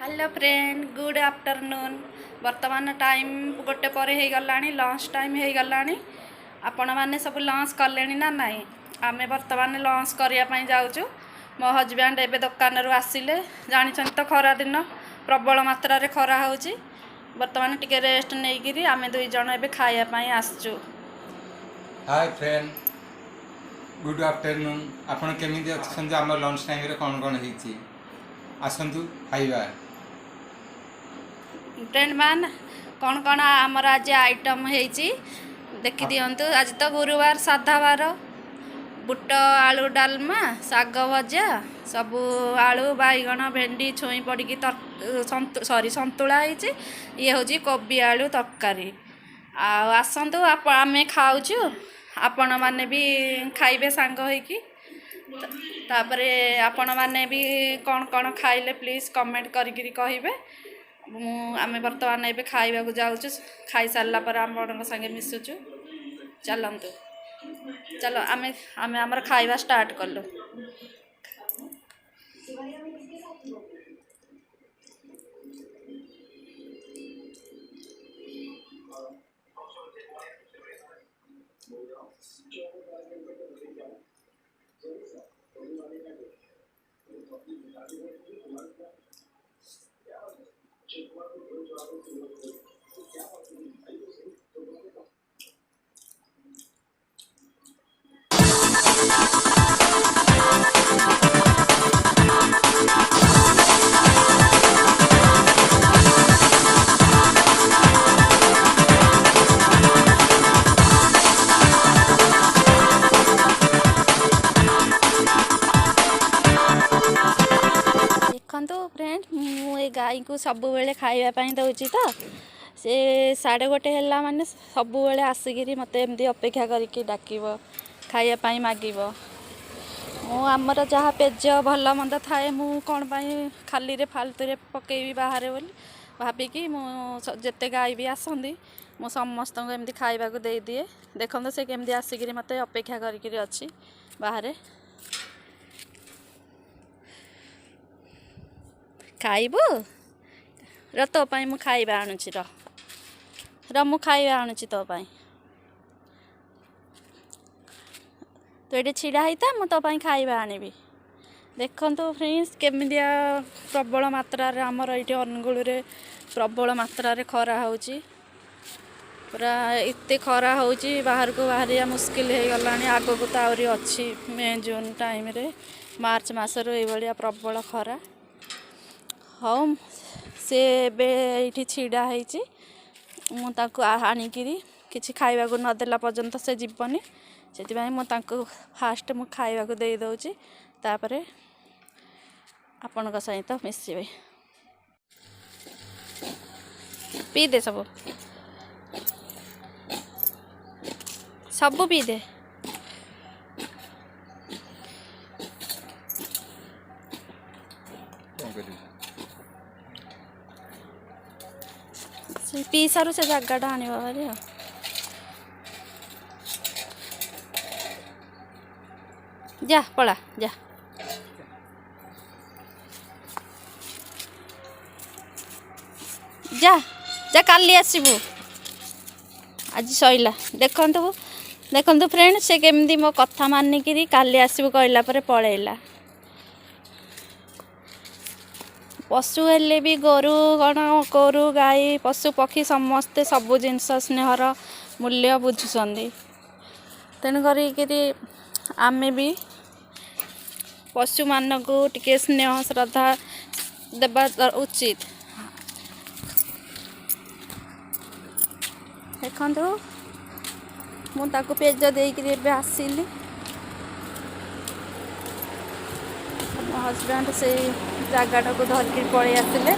Hello friend good afternoon. वर्तमान time गोटे पर हो गला लंच टाइम हो गला। आपण मैंने सब लंच कले ना नाई आमे वर्तमान लंच करने जाऊँ। मो हजबैंड एवं दुकान आसिले जानी तो खरा दिन प्रबल मात्रा रे खरा हो बर्तमान टिके रेस्ट नहीं आमे दुई जन एवं खायापाई आसचु। Hi friend good afternoon. आपण केमिति अछन आम लंच टाइम रे कौन कौन होती आसतु खाइबा। फ्रेंड मान कौन कौन आमर आज आइटम होती देखी दिंतु। आज तो गुरुवार साधा बार बुट आलू डालमा शाग भजा सबू आलू बैगण भेंडी छुई पड़ी सॉरी संतुला होती। ये हूँ कोबी आलू तरकारी आसतु आमे खाऊचु आपण मैंने भी खाइबे सांग होइकी। तापरे आपण मैंने भी कौन कौन खाइले प्लीज कमेंट करिकी कहिबे। आमे वर्तमान एबे खाइबा को जाउछु खाई सारला पर आपण संगे मिसुछु। चलंतु चलो आमे आमे हमर खाइबा स्टार्ट करलो। देखो फ्रेंड मुझे गाई को सब बेले खावाई दौची तो से 1:30 है माने सब बेले आसिक मत एमती अपेक्षा करके डाक खायापाई मागिब। आमर जहाँ पेज भल मंद थाए मु कौन खाली रे फालतू रे पकेबी बाहर बोली भाविकी जिते गाई भी आसती मु समस्त एमती खाइबा को दे दिए। देखो से केमती आसिक मत अपेक्षा करके अच्छी बाहर खाइबु र तो पाई मु खाइबा आणुची र मु खाइबा आणुची तो पाई तो ये छिड़ा होता मु तो पाई खाइबा आनिबी। देखंतु फ्रेंड्स केमिदिया प्रबल मात्रा रे हमर एठी अनुगुल रे प्रबल मात्रा रे खरा होची। पूरा इत्ते खरा होची बाहर को बाहरिया मुश्किल हो गलानी। आगो को तो आउरी अच्छी मे जून टाइम रे मार्च मासरो ए भलिया प्रबल खरा। हाँ से ये छिड़ा होती मुझे आणिकी किसी खाइबा को नदेला पर्यंत से जीवनी से मुझे फास्ट मु खाइबा को दे दौची तापरे आपण सहित मिसबे। पी दे सब सब पी दे। पी सारू से जगटा आने भारी जा पला जा जा जा काली आसबू आज सैला। देखंतु देखंतु फ्रेंड से केमती मो कथा मानिकी काली आसबू कहला पर पलैला। पशु हेले भी गोरु कण गोरु गाई पशु पक्षी समस्ते सबु जिनस स्नेहर मूल्य बुझुंट। तेणुक आमे भी पशु मान को टिके स्नेह श्रद्धा देवा उचित। देखंतु मुझे पेज देकर आसिली हजबैंड से जगटा को धरिकी पलि आसिले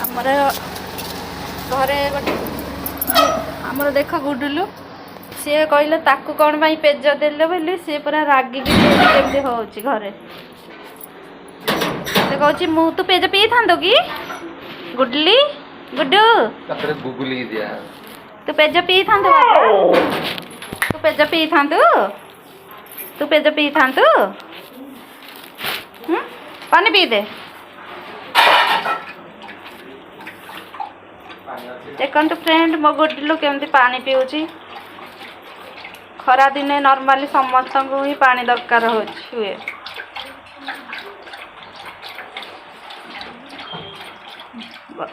आमर घरे गोटे आमर देख गुडुलु सी कहले ताकू कौन पाई पेज देले बोली सी पूरा रागिकी केमती होची घरे से कहूँ मु तू पेज पी था कि गुडली गुड्डू गुगुली दिया तू पेज पी था तू पेज पी था तू पेज पी था पानी पी दे देखନ୍ତୁ फ्रेंड मो गुडलू केमती पानी पिउची खरा दिने नॉर्मली समस्त को ही पानी दरकार हुए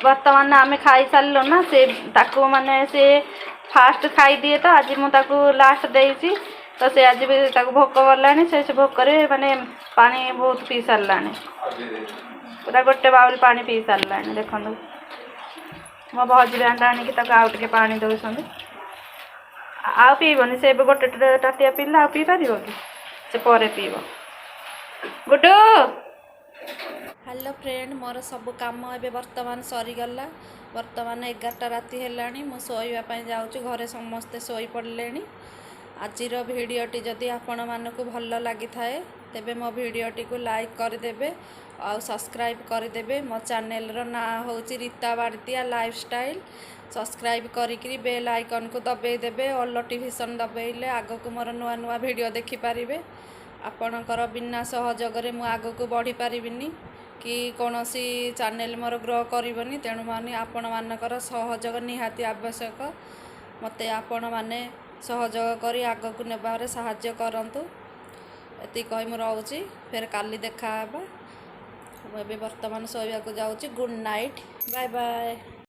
वर्तमान आम खाई सारू ना से ताकू माने से फास्ट खाई दिए तो आज मुझे लास्ट देती तो से आज भी ताकू भोक गलानी से भोक माने पानी बहुत पी सारा पूरा गोटे बाउल पानी पी सारा देखो मो हजबैंड आणिक आउ टे पानी दौरान आउ पीबनी से गोटे टाटिया पीला आउ पी पार कि से पर पीब गुडू। हेलो फ्रेंड मोर सब काम ए बर्तमान सरीगला बर्तमान 11टा राति है मु शोवाई जाऊँ घरे समस्ते शोई पड़े आजिर भिडटी जदि आपण मानक भल लगी थाए तेबे मो भिडटी को लाइक करदेबे और सब्सक्राइब करदेबे मो चैनल रो ना होची रीता बाड़तिया लाइफस्टाइल सब्सक्राइब करी बेल आइकन को दबे देबे और नोटिफिकेशन दबेले आग को मोर नुआ नुआ वीडियो देखि पारिबे आपणकर बिना सहयोग रे मु आग को बढ़ी पारिबिनी कि कौनसी चैनल मोर ग्रो करबनी तेणु माने आपण मानकर सहयोग निहाती आवश्यक मते आपण माने सहयोग करी आग को नेबारे साहाय्य करंतु एति कहि मु रहउची फिर काली देखा बा। बर्तमान शोया को जाऊँगी गुड नाइट बाय बाय।